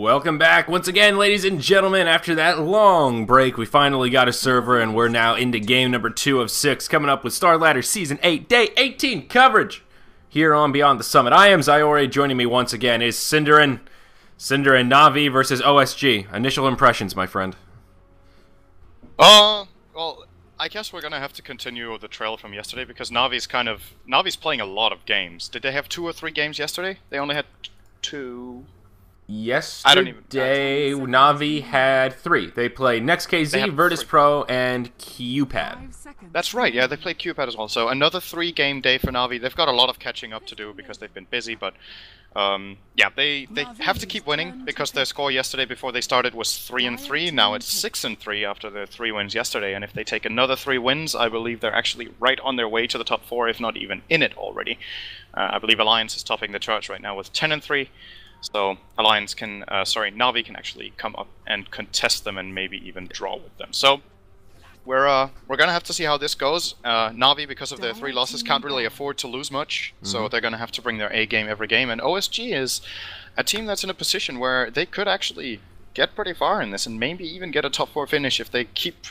Welcome back once again, ladies and gentlemen. After that long break, we finally got a server, and we're now into game number 2 of 6, coming up with Starladder Season 8, Day 18 coverage here on Beyond the Summit. I am Zyore. Joining me once again is Cinderin. Cinderin, Na'Vi versus OSG. Initial impressions, my friend. Well, I guess we're gonna have to continue the trail from yesterday because Na'Vi's playing a lot of games. Did they have 2 or 3 games yesterday? They only had 2. Yesterday, Na'Vi had 3. They played NextKZ, Virtus Pro, and QPad. That's right, yeah, they played QPad as well. So another 3-game day for Na'Vi. They've got a lot of catching up to do because they've been busy, but yeah, they have to keep winning because their score yesterday before they started was 3-3. Now it's 6-3 after their 3 wins yesterday, and if they take another 3 wins, I believe they're actually right on their way to the top 4, if not even in it already. I believe Alliance is topping the charts right now with 10-3. So Na'Vi can actually come up and contest them and maybe even draw with them. So we're gonna have to see how this goes. Na'Vi, because of their 3 losses, can't really afford to lose much, so they're gonna have to bring their A game every game. And OSG is a team that's in a position where they could actually get pretty far in this and maybe even get a top 4 finish if they keep.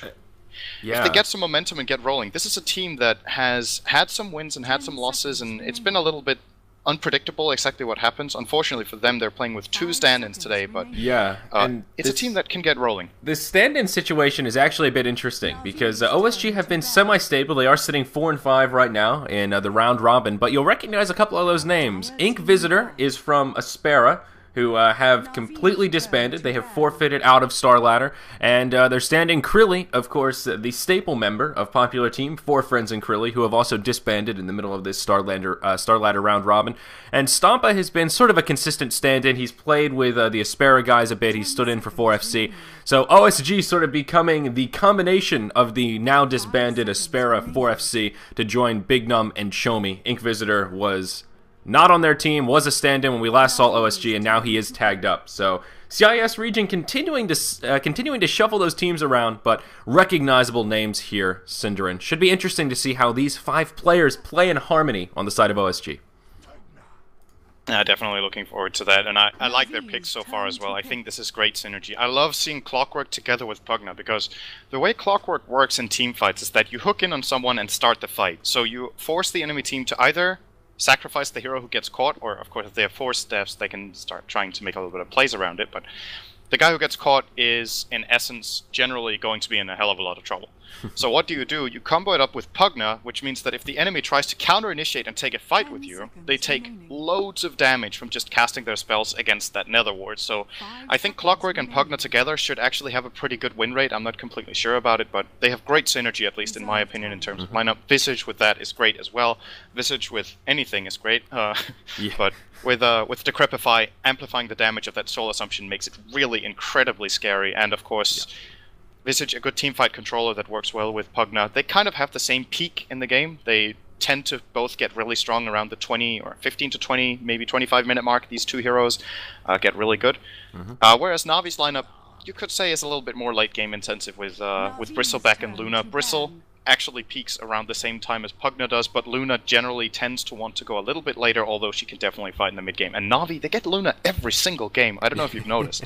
If they get some momentum and get rolling. This is a team that has had some wins and had some losses, and it's been a little bit unpredictable exactly what happens. Unfortunately for them, they're playing with 2 stand-ins today, but it's a team that can get rolling. This stand-in situation is actually a bit interesting because OSG have been semi-stable. They are sitting 4-5 right now in the round robin, but you'll recognize a couple of those names. Ink Visitor is from Aspera, who have completely disbanded. They have forfeited out of Starladder, and they're standing Krilly, of course, the staple member of Popular Team, 4 Friends and Krilly, who have also disbanded in the middle of this Starladder round robin. And Stompa has been sort of a consistent stand-in. He's played with the Aspera guys a bit. He's stood in for 4FC. So OSG sort of becoming the combination of the now disbanded Aspera 4FC to join Big Num and Chomi. Ink Visitor was not on their team, was a stand-in when we last saw OSG, and now he is tagged up. So CIS region continuing to shuffle those teams around, but recognizable names here, Cinderin. Should be interesting to see how these 5 players play in harmony on the side of OSG. Definitely looking forward to that, and I like their picks so far as well. I think this is great synergy. I love seeing Clockwork together with Pugna, because the way Clockwork works in team fights is that you hook in on someone and start the fight. So you force the enemy team to either sacrifice the hero who gets caught, or of course if they have 4 steps they can start trying to make a little bit of plays around it, but the guy who gets caught is in essence generally going to be in a hell of a lot of trouble. So what do? You combo it up with Pugna, which means that if the enemy tries to counter-initiate and take a fight with you, they take loads of damage from just casting their spells against that Nether Ward. So I think Clockwork and Pugna together should actually have a pretty good win rate. I'm not completely sure about it, but they have great synergy, at least in my opinion, in terms of lineup. Visage with that is great as well. Visage with anything is great, but with Decrepify, amplifying the damage of that Soul Assumption makes it really incredibly scary, and of course Visage, a good teamfight controller that works well with Pugna. They kind of have the same peak in the game. They tend to both get really strong around the 20 or 15 to 20, maybe 25-minute mark. These 2 heroes get really good. Whereas Na'Vi's lineup, you could say, is a little bit more late-game intensive with Bristleback and Luna. Bristle actually peaks around the same time as Pugna does, but Luna generally tends to want to go a little bit later, although she can definitely fight in the mid-game. And Na'Vi, they get Luna every single game. I don't know if you've noticed.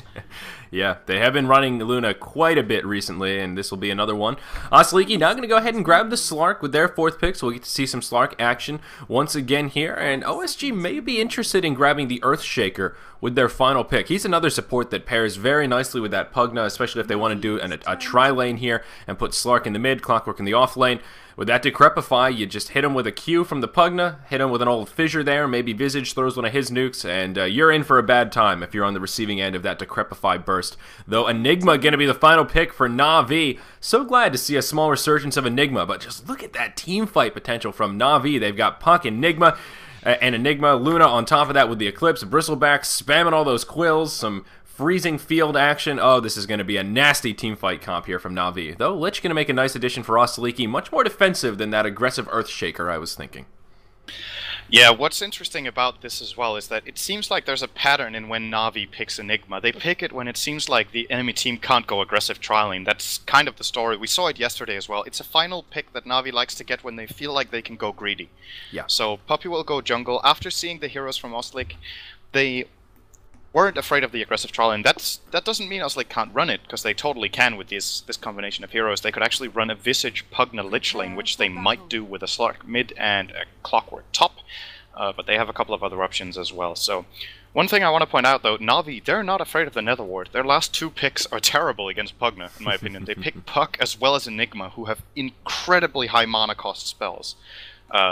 Yeah, they have been running Luna quite a bit recently, and this will be another one. Sleeky now going to go ahead and grab the Slark with their 4th pick, so we'll get to see some Slark action once again here. And OSG may be interested in grabbing the Earthshaker with their final pick. He's another support that pairs very nicely with that Pugna, especially if they want to do a tri-lane here and put Slark in the mid, Clockwork in the off lane. With that Decrepify, you just hit him with a Q from the Pugna, hit him with an old Fissure there, maybe Visage throws one of his nukes, and you're in for a bad time if you're on the receiving end of that Decrepify burst. Though Enigma going to be the final pick for Na'Vi. So glad to see a small resurgence of Enigma, but just look at that team fight potential from Na'Vi. They've got Puck, Enigma, Luna on top of that with the Eclipse, Bristleback spamming all those quills, some freezing field action. Oh, this is going to be a nasty teamfight comp here from Na'Vi. Though Lich going to make a nice addition for Osaliki, much more defensive than that aggressive Earthshaker I was thinking. Yeah, what's interesting about this as well is that it seems like there's a pattern in when Na'Vi picks Enigma. They pick it when it seems like the enemy team can't go aggressive trialing. That's kind of the story. We saw it yesterday as well. It's a final pick that Na'Vi likes to get when they feel like they can go greedy. Yeah. So Puppy will go jungle. After seeing the heroes from Oslik, they weren't afraid of the aggressive trial, and that doesn't mean Oslick can't run it, because they totally can with this combination of heroes. They could actually run a Visage Pugna Lich Lane, which they might do with a Slark mid and a Clockwork top, but they have a couple of other options as well. So one thing I want to point out, though, Na'Vi, they're not afraid of the Nether Ward. Their last 2 picks are terrible against Pugna, in my opinion. They pick Puck as well as Enigma, who have incredibly high mana cost spells.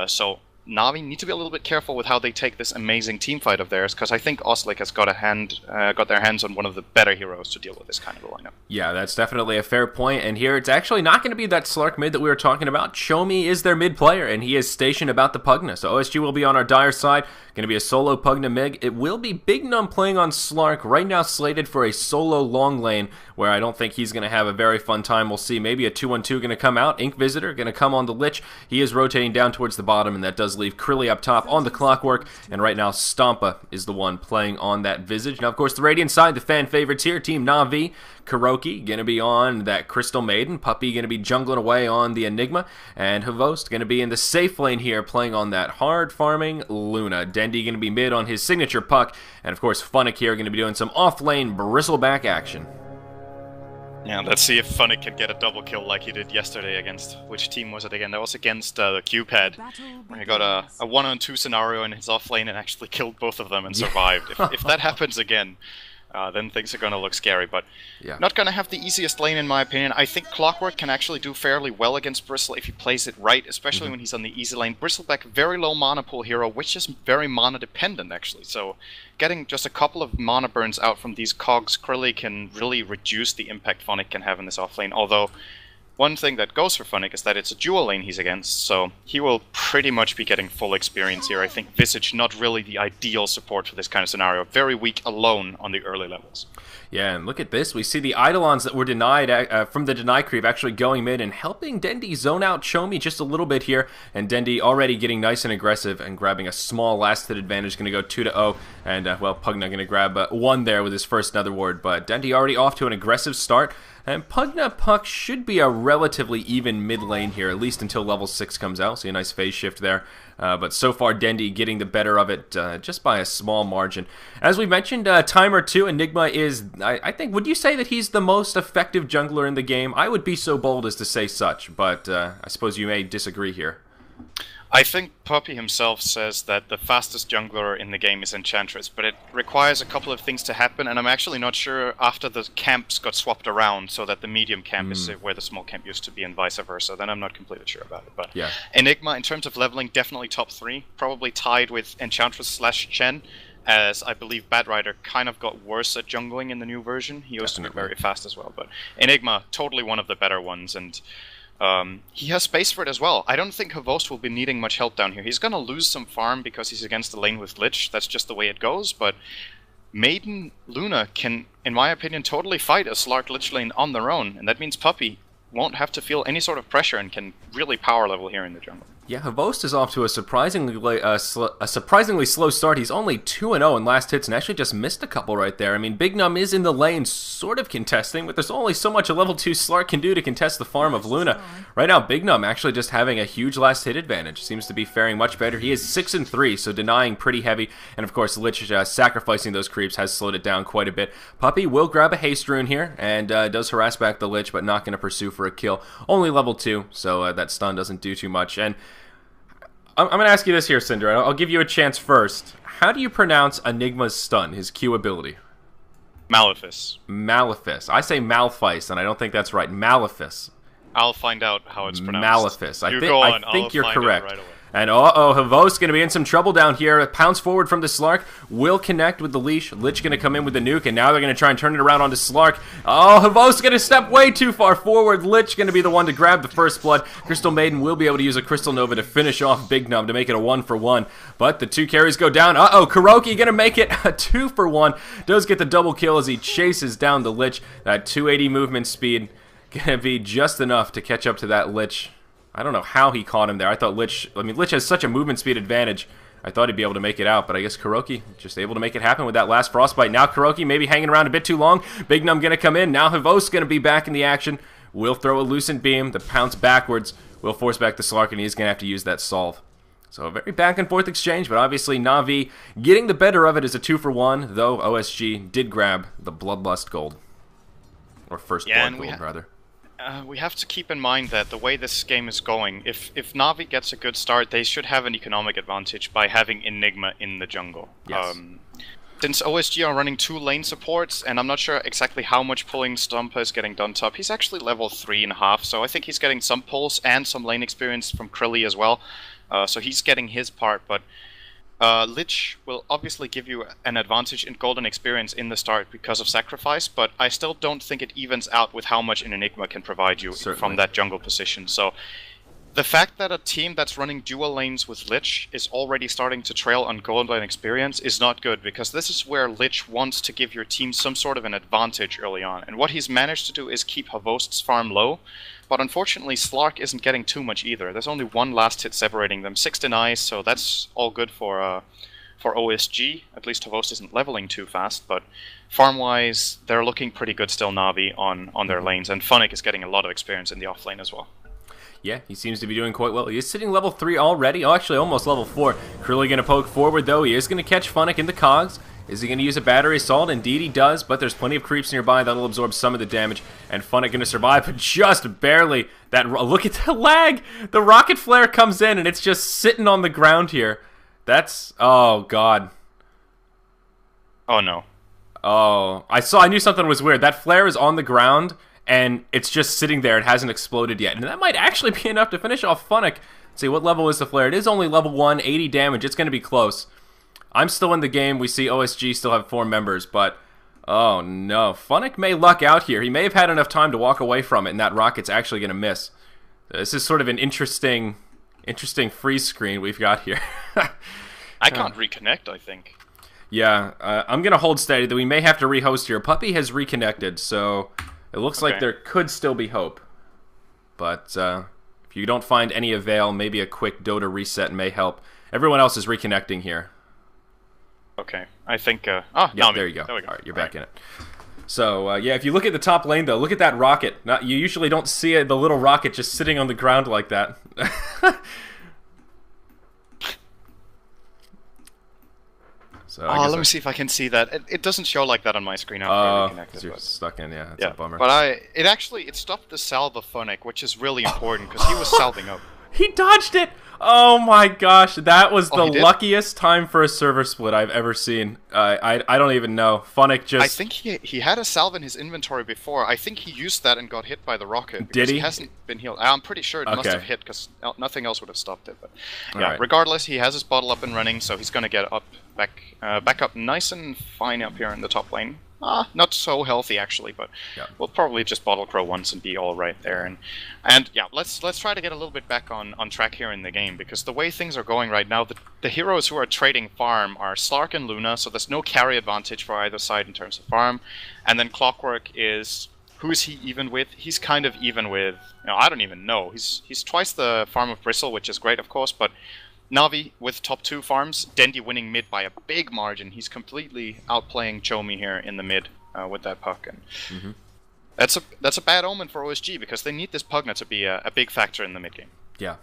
So Na'Vi need to be a little bit careful with how they take this amazing team fight of theirs, because I think Oslick has got their hands on one of the better heroes to deal with this kind of a lineup. Yeah, that's definitely a fair point, and here it's actually not going to be that Slark mid that we were talking about. Chomi is their mid player, and he is stationed about the Pugna, so OSG will be on our dire side. Going to be a solo Pugna Mig. It will be Big Num playing on Slark, right now slated for a solo long lane, where I don't think he's going to have a very fun time. We'll see maybe a 2-1-2 going to come out. Ink Visitor going to come on the Lich. He is rotating down towards the bottom, and that does leave Krilly up top on the Clockwork, and right now Stompa is the one playing on that Visage. Now, of course, the Radiant side, the fan favorites here, Team Na'Vi. Kuroki going to be on that Crystal Maiden. Puppy going to be jungling away on the Enigma. And Havost going to be in the safe lane here, playing on that hard farming Luna. Dendy going to be mid on his signature Puck. And of course, Funnick here going to be doing some off-lane bristleback action. Yeah, let's see if Funnick can get a double kill like he did yesterday against... Which team was it again? That was against the Q-Pad, where he got a 1-on-2 scenario in his off-lane and actually killed both of them and survived. If that happens again, then things are going to look scary, but not going to have the easiest lane in my opinion. I think Clockwork can actually do fairly well against Bristle if he plays it right, especially when he's on the easy lane. Bristleback, very low mana pool hero, which is very mana dependent actually, so getting just a couple of mana burns out from these cogs, Krilly can really reduce the impact Funnick can have in this off lane, although one thing that goes for Funnick is that it's a dual lane he's against, so he will pretty much be getting full experience here. I think Visage not really the ideal support for this kind of scenario. Very weak alone on the early levels. Yeah, and look at this. We see the Eidolons that were denied from the deny creep actually going mid and helping Dendy zone out Chomi just a little bit here. And Dendy already getting nice and aggressive and grabbing a small last hit advantage. Going to go 2-0. And, well, Pugna going to grab 1 there with his first Nether Ward. But Dendy already off to an aggressive start. And Pugna Puck should be a relatively even mid lane here, at least until level 6 comes out. See a nice phase shift there. But so far, Dendy getting the better of it just by a small margin. As we mentioned, Timer 2, Enigma is, I think, would you say that he's the most effective jungler in the game? I would be so bold as to say such, but I suppose you may disagree here. I think Puppy himself says that the fastest jungler in the game is Enchantress, but it requires a couple of things to happen, and I'm actually not sure after the camps got swapped around so that the medium camp is where the small camp used to be and vice versa, then I'm not completely sure about it. But yeah. Enigma, in terms of leveling, definitely top 3, probably tied with Enchantress/Chen, as I believe Bad Rider kind of got worse at jungling in the new version. He used to be very fast as well, but Enigma, totally one of the better ones, and he has space for it as well. I don't think Havost will be needing much help down here. He's going to lose some farm because he's against the lane with Lich. That's just the way it goes, but Maiden Luna can, in my opinion, totally fight a Slark Lich lane on their own, and that means Puppy won't have to feel any sort of pressure and can really power level here in the jungle. Yeah, Havost is off to a surprisingly slow start. He's only 2-0 in last hits and actually just missed a couple right there. I mean, Big Num is in the lane sort of contesting, but there's only so much a level 2 Slark can do to contest the farm of Luna. Right now, Big Num actually just having a huge last hit advantage. Seems to be faring much better. He is 6-3, so denying pretty heavy. And of course, Lich sacrificing those creeps has slowed it down quite a bit. Puppy will grab a haste rune here and does harass back the Lich, but not going to pursue for a kill. Only level 2, so that stun doesn't do too much. And I'm going to ask you this here, Cinder. I'll give you a chance first. How do you pronounce Enigma's stun, his Q ability? Malefice. Malefice. I say Malphite, and I don't think that's right. Malefice. I'll find out how it's pronounced. Malefice. I think you're correct. Right away. And Havost going to be in some trouble down here. Pounce forward from the Slark. Will connect with the leash. Lich going to come in with the nuke, and now they're going to try and turn it around onto Slark. Oh, Havost going to step way too far forward. Lich going to be the one to grab the first blood. Crystal Maiden will be able to use a Crystal Nova to finish off Big Num to make it a 1-for-1. But the 2 carries go down. Kuroki going to make it a 2-for-1. Does get the double kill as he chases down the Lich. That 280 movement speed going to be just enough to catch up to that Lich. I don't know how he caught him there. I thought Lich has such a movement speed advantage. I thought he'd be able to make it out, but I guess Kuroki just able to make it happen with that last Frostbite. Now Kuroki maybe hanging around a bit too long. Big Num going to come in. Now Havost going to be back in the action. Will throw a Lucent Beam. The pounce backwards will force back the Slark, and he's going to have to use that solve. So a very back and forth exchange, but obviously Na'Vi getting the better of it is a 2-for-1, though OSG did grab the Bloodlust gold. Or first blood gold, rather. We have to keep in mind that the way this game is going, if Na'Vi gets a good start, they should have an economic advantage by having Enigma in the jungle. Yes. Since OSG are running 2 lane supports, and I'm not sure exactly how much pulling Stomper is getting done top, he's actually level 3.5, so I think he's getting some pulls and some lane experience from Krilly as well. So he's getting his part, but Lich will obviously give you an advantage in golden experience in the start because of sacrifice, but I still don't think it evens out with how much an Enigma can provide you from that jungle position. So the fact that a team that's running dual lanes with Lich is already starting to trail on golden experience is not good, because this is where Lich wants to give your team some sort of an advantage early on. And what he's managed to do is keep Havost's farm low, but unfortunately Slark isn't getting too much either. There's only one last hit separating them, 6 denies, so that's all good for OSG. At least Havost isn't leveling too fast, but farm-wise, they're looking pretty good still, Na'Vi, on their lanes, and Funnick is getting a lot of experience in the off-lane as well. Yeah, he seems to be doing quite well. He is sitting level 3 already. Oh, actually, almost level 4. Krilly going to poke forward, though. He is going to catch Funnick in the cogs. Is he going to use a battery assault? Indeed he does, but there's plenty of creeps nearby that'll absorb some of the damage, and Funnick going to survive, but just barely. Look at the lag! The rocket flare comes in, and it's just sitting on the ground here. That's... oh, God. Oh, no. Oh, I knew something was weird. That flare is on the ground, and it's just sitting there. It hasn't exploded yet. And that might actually be enough to finish off Funnick. Let's see, what level is the flare? It is only level 1, 80 damage. It's going to be close. I'm still in the game. We see OSG still have 4 members, but... oh, no. Funnick may luck out here. He may have had enough time to walk away from it, and that rocket's actually going to miss. This is sort of an interesting freeze screen we've got here. I can't reconnect, I think. Yeah, I'm going to hold steady that we may have to rehost here. Puppy has reconnected, so... it looks like there could still be hope. But if you don't find any avail, maybe a quick DotA reset may help. Everyone else is reconnecting here. Okay, I think... yeah, there you go. There we go. All right, you're back in it. So, yeah, if you look at the top lane, though, look at that rocket. You usually don't see the little rocket just sitting on the ground like that. So, let me see if I can see that. It doesn't show like that on my screen after reconnected. You're stuck in, yeah. It's a bummer. But it stopped the salve of Funnick, which is really important, because he was salving up. He dodged it! Oh my gosh, that was the luckiest time for a server split I've ever seen. I don't even know. Funnick just... I think he had a salve in his inventory before. I think he used that and got hit by the rocket. Did he? He hasn't been healed. I'm pretty sure it must have hit, because nothing else would have stopped it. But yeah, regardless, he has his bottle up and running, so he's going to get back up nice and fine up here in the top lane. Not so healthy actually, but we'll probably just bottle crow once and be all right there. And yeah, let's try to get a little bit back on track here in the game, because the way things are going right now, the heroes who are trading farm are Slark and Luna, so there's no carry advantage for either side in terms of farm. And then Clockwork is... who is he even with? He's kind of even with... I don't even know. He's twice the farm of Bristle, which is great, of course, but... Na'Vi with top 2 farms, Dendi winning mid by a big margin. He's completely outplaying Chomi here in the mid with that puck. And that's a bad omen for OSG, because they need this Pugna to be a big factor in the mid game. Yeah.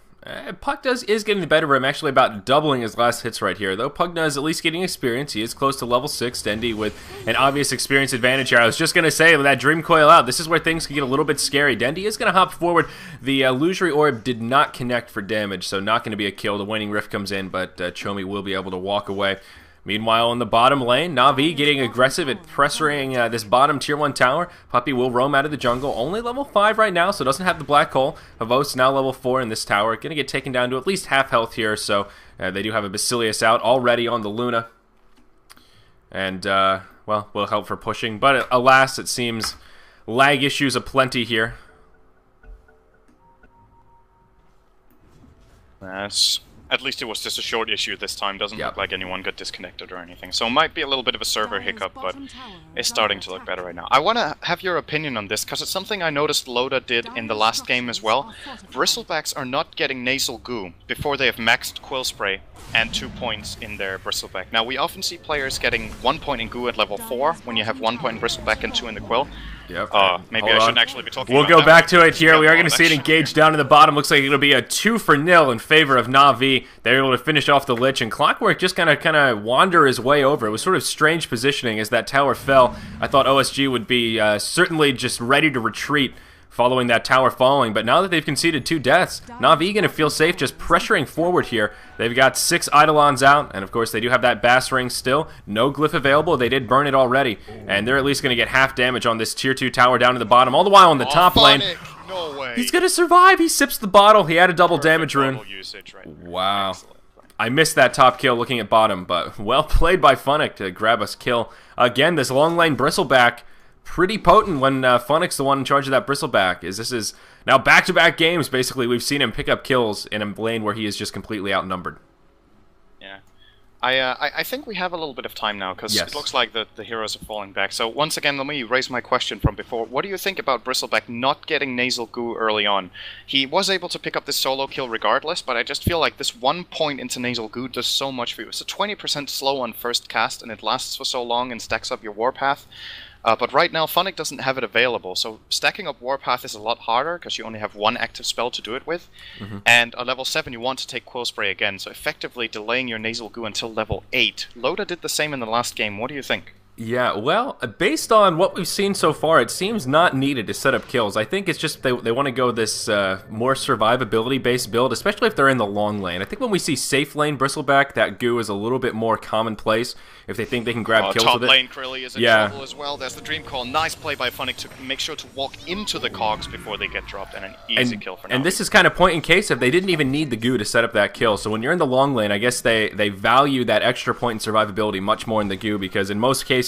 Puck is getting the better of him, actually about doubling his last hits right here, though. Pugna is at least getting experience. He is close to level 6. Dendi with an obvious experience advantage here. I was just going to say, with that Dream Coil out, this is where things can get a little bit scary. Dendi is going to hop forward. The Illusory Orb did not connect for damage, so not going to be a kill. The Waning Rift comes in, but Chomi will be able to walk away. Meanwhile, in the bottom lane, Na'Vi getting aggressive at pressuring this bottom tier 1 tower. Puppy will roam out of the jungle. Only level 5 right now, so doesn't have the black hole. Havost now level 4 in this tower. Going to get taken down to at least half health here, so they do have a Basilius out already on the Luna. And, well, will help for pushing. But alas, it seems lag issues aplenty here. At least it was just a short issue this time. Doesn't look like anyone got disconnected or anything. So it might be a little bit of a server hiccup, but it's starting to look better right now. I want to have your opinion on this, because it's something I noticed Loda did in the last game as well. Bristlebacks are not getting nasal goo before they have maxed Quill Spray and 2 points in their Bristleback. Now, we often see players getting 1 point in goo at level 4 when you have 1 point in Bristleback and 2 in the Quill. Yep. Maybe I shouldn't actually be talking We'll about go back to it here. We are going to damage. see it engage down in the bottom. Looks like it'll be a 2-0 in favor of Na'Vi. They're able to finish off the Lich, and Clockwork just kind of wander his way over. It was sort of strange positioning as that tower fell. I thought OSG would be certainly just ready to retreat following that tower falling, but now that they've conceded 2 deaths, Na'Vi going to feel safe just pressuring forward here. They've got 6 Eidolons out, and of course they do have that Bass Ring still. No glyph available. They did burn it already, and they're at least going to get half damage on this tier 2 tower down to the bottom, all the while on the top lane. No way. He's going to survive. He sips the bottle. He had a double damage rune. Wow. Excellent. I missed that top kill looking at bottom, but well played by Funnick to grab us kill. Again, this long lane Bristleback, pretty potent when Funnick's the one in charge of that Bristleback. This is now back-to-back games, basically, we've seen him pick up kills in a lane where he is just completely outnumbered. Yeah. I think we have a little bit of time now, because it looks like the heroes are falling back. So once again, let me raise my question from before. What do you think about Bristleback not getting Nasal Goo early on? He was able to pick up this solo kill regardless, but I just feel like this 1 point into Nasal Goo does so much for you. It's a 20% slow on first cast, and it lasts for so long and stacks up your Warpath. But right now, Funnick doesn't have it available, so stacking up Warpath is a lot harder, because you only have 1 active spell to do it with. And at level 7, you want to take Quill Spray again, so effectively delaying your Nasal Goo until level 8. Loda did the same in the last game. What do you think? Yeah, well, based on what we've seen so far, it seems not needed to set up kills. I think it's just they want to go this more survivability-based build, especially if they're in the long lane. I think when we see safe lane Bristleback, that goo is a little bit more commonplace if they think they can grab kills with it. Top lane Krilly is in trouble as well. There's the Dream Call. Nice play by Funnick to make sure to walk into the cogs before they get dropped, and an easy kill for now. And this is kind of point in case if they didn't even need the goo to set up that kill. So when you're in the long lane, I guess they value that extra point in survivability much more in the goo, because in most cases,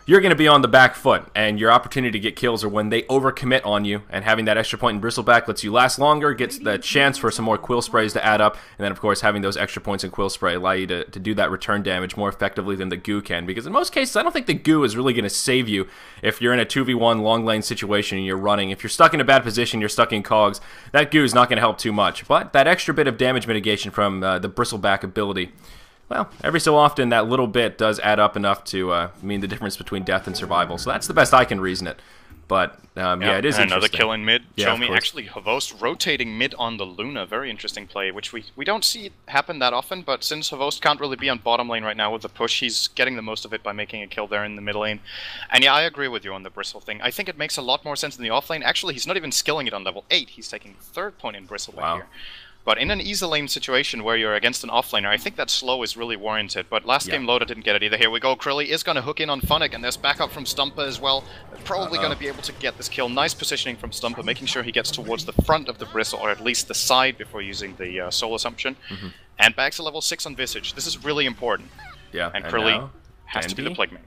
you're going to be on the back foot, and your opportunity to get kills are when they overcommit on you, and having that extra point in Bristleback lets you last longer, gets the chance for some more Quill Sprays to add up, and then of course having those extra points in Quill Spray allow you to do that return damage more effectively than the goo can, because in most cases I don't think the goo is really going to save you if you're in a 2v1 long lane situation and you're running. If you're stuck in a bad position, you're stuck in cogs, that goo is not going to help too much, but that extra bit of damage mitigation from the Bristleback ability, well, every so often that little bit does add up enough to mean the difference between death and survival. So that's the best I can reason it. But yeah, it is another interesting. kill in mid. Yeah, Show me actually Havost rotating mid on the Luna. Very interesting play, which we don't see happen that often. But since Havost can't really be on bottom lane right now with the push, he's getting the most of it by making a kill there in the middle lane. And yeah, I agree with you on the Bristle thing. I think it makes a lot more sense in the off lane. Actually, he's not even skilling it on level 8. He's taking the 3rd point in Bristleback here. But in an easy lane situation where you're against an offlaner, I think that slow is really warranted. But last game, Loda didn't get it either. Here we go. Krilly is going to hook in on Funnick, and there's backup from Stumper as well. They're probably going to be able to get this kill. Nice positioning from Stumper, making sure he gets towards the front of the Bristle, or at least the side before using the Soul Assumption. And bags to level 6 on Visage. This is really important. Yeah, and Krilly has to be the Plague Man.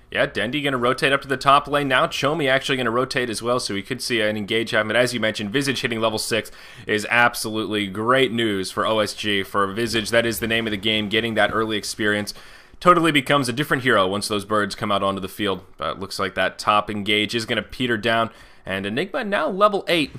Yeah, Dendy going to rotate up to the top lane. Now Chomi actually going to rotate as well, so we could see an engage happen. But as you mentioned, Visage hitting level 6 is absolutely great news for OSG. For Visage, that is the name of the game, getting that early experience. Totally becomes a different hero once those birds come out onto the field. But it looks like that top engage is going to peter down. And Enigma now level 8.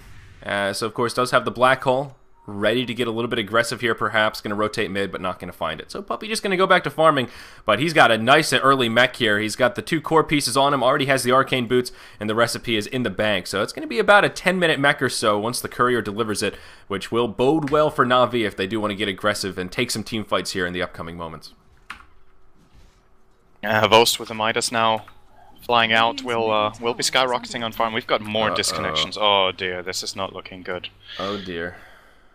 So of course does have the black hole. Ready to get a little bit aggressive here, perhaps. Going to rotate mid, but not going to find it. So Puppy just going to go back to farming, but he's got a nice early mech here. He's got the 2 core pieces on him, already has the arcane boots, and the recipe is in the bank. So it's going to be about a 10-minute mech or so once the courier delivers it, which will bode well for Na'Vi if they do want to get aggressive and take some team fights here in the upcoming moments. Havost with the Midas now. Flying out, we'll be skyrocketing on farm. We've got more disconnections. Oh dear, this is not looking good. Oh dear.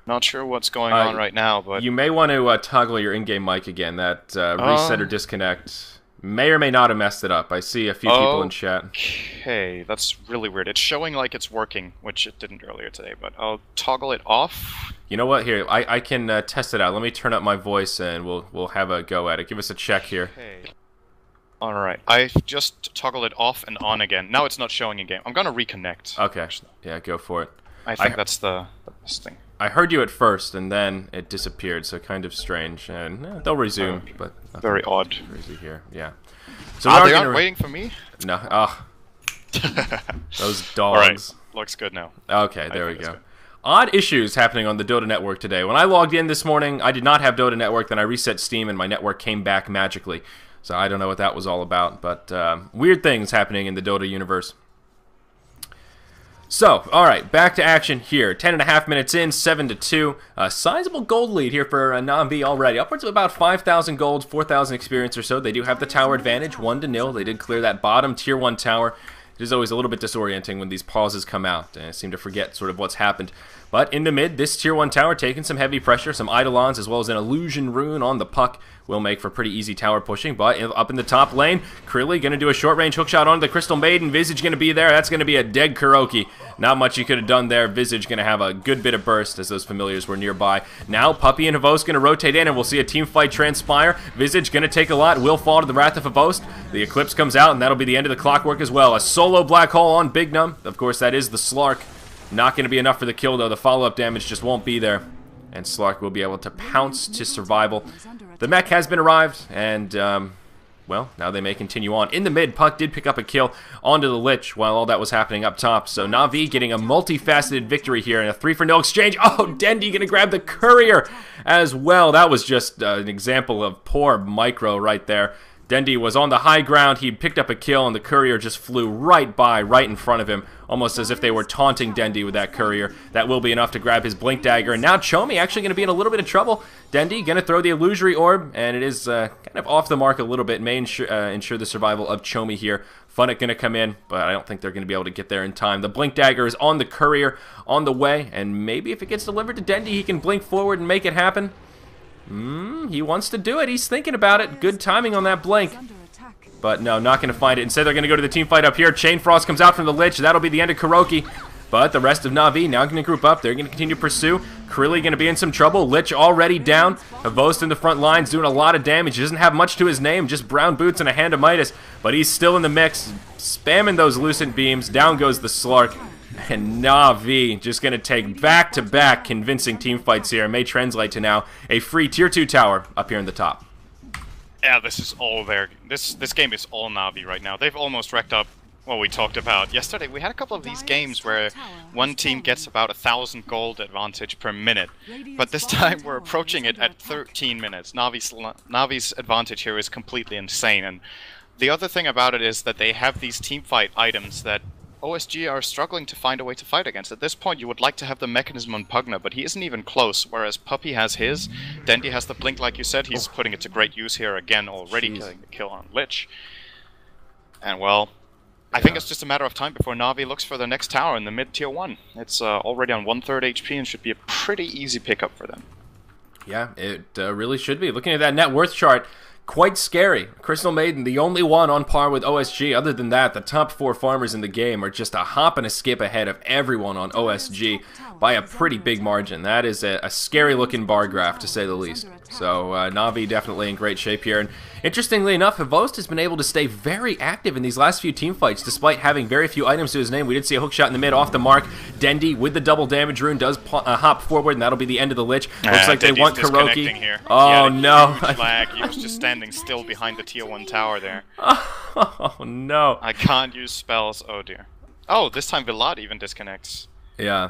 Not sure what's going on right now, but... You may want to toggle your in-game mic again. That reset or disconnect may or may not have messed it up. I see a few people in chat. Okay, that's really weird. It's showing like it's working, which it didn't earlier today, but I'll toggle it off. You know what? Here, I can test it out. Let me turn up my voice and we'll have a go at it. Give us a check here. Okay. Alright, I just toggled it off and on again. Now it's not showing in game. I'm gonna reconnect. Okay, yeah, go for it. I think that's the best thing. I heard you at first, and then it disappeared, so kind of strange. And they'll resume, but very odd. Crazy here, yeah. So they aren't waiting for me. No, those dogs. All right, looks good now. Okay, there we go. Odd issues happening on the Dota network today. When I logged in this morning, I did not have Dota network. Then I reset Steam, and my network came back magically. So I don't know what that was all about, but weird things happening in the Dota universe. So, alright, back to action here. 10.5 minutes in, 7-2. A sizable gold lead here for Na'Vi already. Upwards of about 5,000 gold, 4,000 experience or so. They do have the tower advantage, 1-0. They did clear that bottom tier 1 tower. It is always a little bit disorienting when these pauses come out. I seem to forget sort of what's happened. But in the mid, this tier 1 tower taking some heavy pressure, some Eidolons as well as an illusion rune on the puck will make for pretty easy tower pushing. But up in the top lane, Krilly going to do a short range hookshot onto the Crystal Maiden. Visage going to be there. That's going to be a dead Kuroki. Not much you could have done there. Visage going to have a good bit of burst as those familiars were nearby. Now Puppey and Havost going to rotate in and we'll see a team fight transpire. Visage going to take a lot, will fall to the Wrath of Havost. The Eclipse comes out and that'll be the end of the clockwork as well. A solo black hole on Big Num. Of course that is the Slark. Not going to be enough for the kill though. The follow-up damage just won't be there. And Slark will be able to pounce to survival. The mech has been arrived and well, now they may continue on. In the mid, Puck did pick up a kill onto the Lich while all that was happening up top. So Na'Vi getting a multifaceted victory here in a 3-for-0 exchange. Oh, Dendi going to grab the Courier as well. That was just an example of poor micro right there. Dendi was on the high ground, he picked up a kill, and the Courier just flew right by, right in front of him, almost as if they were taunting Dendi with that Courier. That will be enough to grab his Blink Dagger, and now Chomi actually going to be in a little bit of trouble. Dendi going to throw the Illusory Orb, and it is kind of off the mark a little bit, may ensure the survival of Chomi here. Funnick going to come in, but I don't think they're going to be able to get there in time. The Blink Dagger is on the Courier, on the way, and maybe if it gets delivered to Dendi, he can blink forward and make it happen. He wants to do it. He's thinking about it. Good timing on that blink. But no, not going to find it. Instead, they're going to go to the team fight up here. Chain Frost comes out from the Lich. That'll be the end of Kuroki. But the rest of Na'Vi now going to group up. They're going to continue to pursue. Krilly going to be in some trouble. Lich already down. Havost in the front lines doing a lot of damage. He doesn't have much to his name. Just brown boots and a hand of Midas. But he's still in the mix. Spamming those Lucent Beams. Down goes the Slark. And Na'Vi just going to take back-to-back convincing team fights here. It may translate to now a free tier 2 tower up here in the top. Yeah, this is all there. This game is all Na'Vi right now. They've almost wrecked up what we talked about yesterday. We had a couple of these games where one team gets about 1,000 gold advantage per minute. But this time we're approaching it at 13 minutes. Na'Vi's advantage here is completely insane. And the other thing about it is that they have these team fight items that OSG are struggling to find a way to fight against. At this point, you would like to have the mechanism on Pugna, but he isn't even close, whereas Puppey has his. Dendi has the blink, like you said. He's putting it to great use here again already, getting the kill on Lich. And, well, I think it's just a matter of time before Na'Vi looks for the next tower in the mid-tier 1. It's already on 1/3 HP and should be a pretty easy pickup for them. Yeah, it really should be. Looking at that net worth chart, quite scary. Crystal Maiden, the only one on par with OSG. Other than that, the top 4 farmers in the game are just a hop and a skip ahead of everyone on OSG by a pretty big margin. That is a scary-looking bar graph, to say the least. So, Na'Vi definitely in great shape here. And interestingly enough, Havost has been able to stay very active in these last few team fights, despite having very few items to his name. We did see a hookshot in the mid off the mark. Dendi, with the double damage rune, does hop forward, and that'll be the end of the Lich. Looks like they want Kuroki. Here. Oh, no. Lag. He was just standing still behind the tier 1 tower there. Oh, no. I can't use spells. Oh, dear. Oh, this time Vlad even disconnects. Yeah.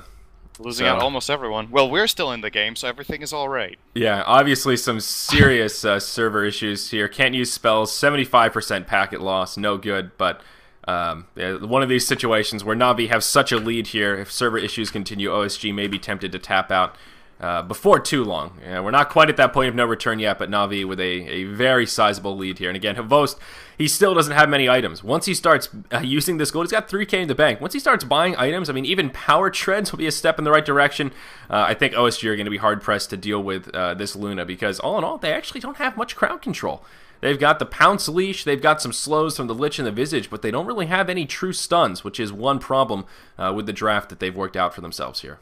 Losing out almost everyone. Well, we're still in the game, so everything is alright. Yeah, obviously some serious server issues here. Can't use spells, 75% packet loss, no good, but yeah, one of these situations where Na'Vi have such a lead here, if server issues continue, OSG may be tempted to tap out before too long. We're not quite at that point of no return yet, but Na'Vi with a very sizable lead here. And again, Havost, he still doesn't have many items. Once he starts using this gold, he's got 3K in the bank. Once he starts buying items, I mean, even power treads will be a step in the right direction. I think OSG are going to be hard-pressed to deal with this Luna, because all in all, they actually don't have much crowd control. They've got the Pounce Leash, they've got some slows from the Lich and the Visage, but they don't really have any true stuns, which is one problem with the draft that they've worked out for themselves here.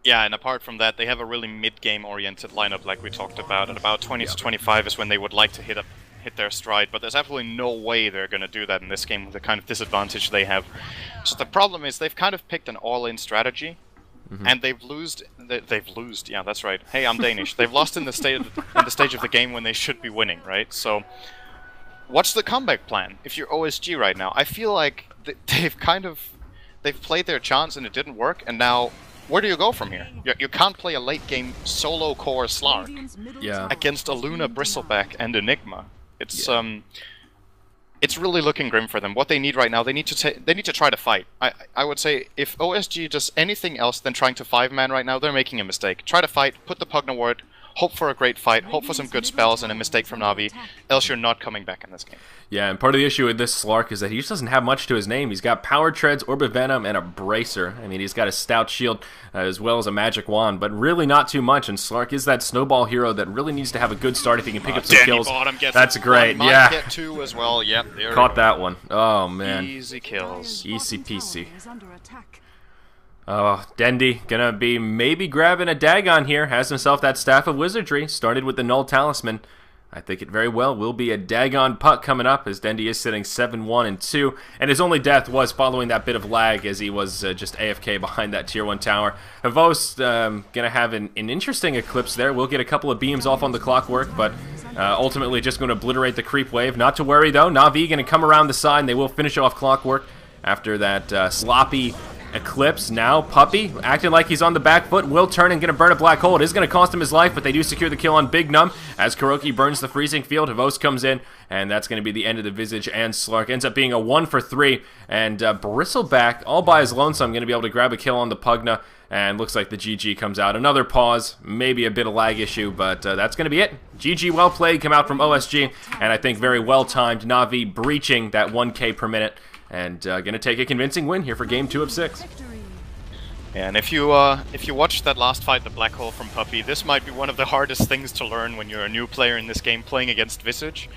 Yeah, and apart from that, they have a really mid-game oriented lineup like we talked about. At about 20 to 25 is when they would like to hit their stride, but there's absolutely no way they're going to do that in this game with the kind of disadvantage they have. So the problem is they've kind of picked an all-in strategy, and they've lost, yeah, that's right. Hey, I'm Danish. They've lost in the stage of the game when they should be winning, right? So what's the comeback plan if you're OSG right now? I feel like they've played their chance and it didn't work, and now where do you go from here? You can't play a late-game solo core Slark against a Luna, Bristleback, and Enigma. It's it's really looking grim for them. What they need right now, they need to try to fight. I would say if OSG does anything else than trying to 5-man right now, they're making a mistake. Try to fight, put the Pugna ward, hope for a great fight, hope for some good spells and a mistake from Na'Vi, else you're not coming back in this game. Yeah, and part of the issue with this Slark is that he just doesn't have much to his name. He's got Power Treads, Orb of Venom, and a Bracer. I mean, he's got a Stout Shield as well as a Magic Wand, but really not too much, and Slark is that snowball hero that really needs to have a good start if he can pick up some kills. That's great, yeah. Get 2 as well, yep. Caught that one. Oh, man. Easy kills. Easy peasy. Oh, Dendy gonna be maybe grabbing a Dagon here. Has himself that Staff of Wizardry. Started with the Null Talisman. I think it very well will be a Dagon puck coming up, as Dendy is sitting 7-1-2, and his only death was following that bit of lag as he was just AFK behind that Tier 1 tower. Havos gonna have an interesting Eclipse there. We'll get a couple of beams off on the Clockwork, but ultimately just going to obliterate the creep wave. Not to worry though, Na'Vi gonna come around the side and they will finish off Clockwork after that sloppy Eclipse. Now Puppy acting like he's on the back foot, will turn and gonna burn a black hole. It is gonna cost him his life, but they do secure the kill on Big Num as Kuroki burns the freezing field. Havos comes in, and that's gonna be the end of the Visage, and Slark ends up being a 1 for 3, and Bristleback all by his lonesome gonna be able to grab a kill on the Pugna, and looks like the GG comes out. Another pause, maybe a bit of lag issue, but that's gonna be it. GG, well played, come out from OSG, and I think very well timed. Na'Vi breaching that 1K per minute, and gonna take a convincing win here for game 2 of 6. Yeah, and if you watched that last fight, the Black Hole from Puppy, this might be one of the hardest things to learn when you're a new player in this game playing against Visage.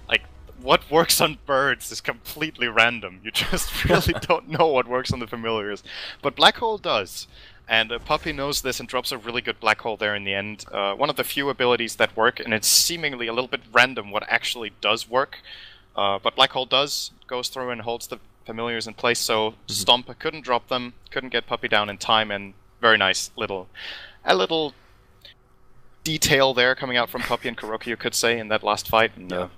Like, what works on birds is completely random. You just really don't know what works on the familiars. But Black Hole does. And Puppy knows this and drops a really good Black Hole there in the end. One of the few abilities that work, and it's seemingly a little bit random what actually does work. But Black Hole goes through and holds the familiars in place, so Stomp couldn't drop them, couldn't get Puppy down in time, and very nice little detail there coming out from Puppy and Kuroki, you could say, in that last fight. And,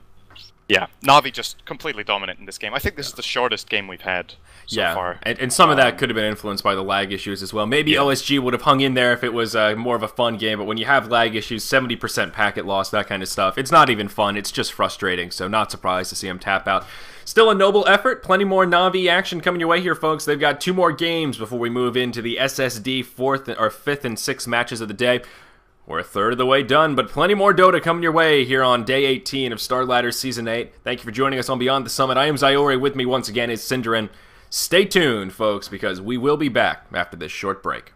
yeah, Na'Vi just completely dominant in this game. I think this is the shortest game we've had so far. And some of that could have been influenced by the lag issues as well. Maybe OSG would have hung in there if it was more of a fun game, but when you have lag issues, 70% packet loss, that kind of stuff, it's not even fun, it's just frustrating, so not surprised to see him tap out. Still a noble effort, plenty more Na'Vi action coming your way here, folks. They've got 2 more games before we move into the SSD 5th and 6th matches of the day. We're a third of the way done, but plenty more Dota coming your way here on Day 18 of Starladder Season 8. Thank you for joining us on Beyond the Summit. I am Zyori. With me once again is Synderin. Stay tuned, folks, because we will be back after this short break.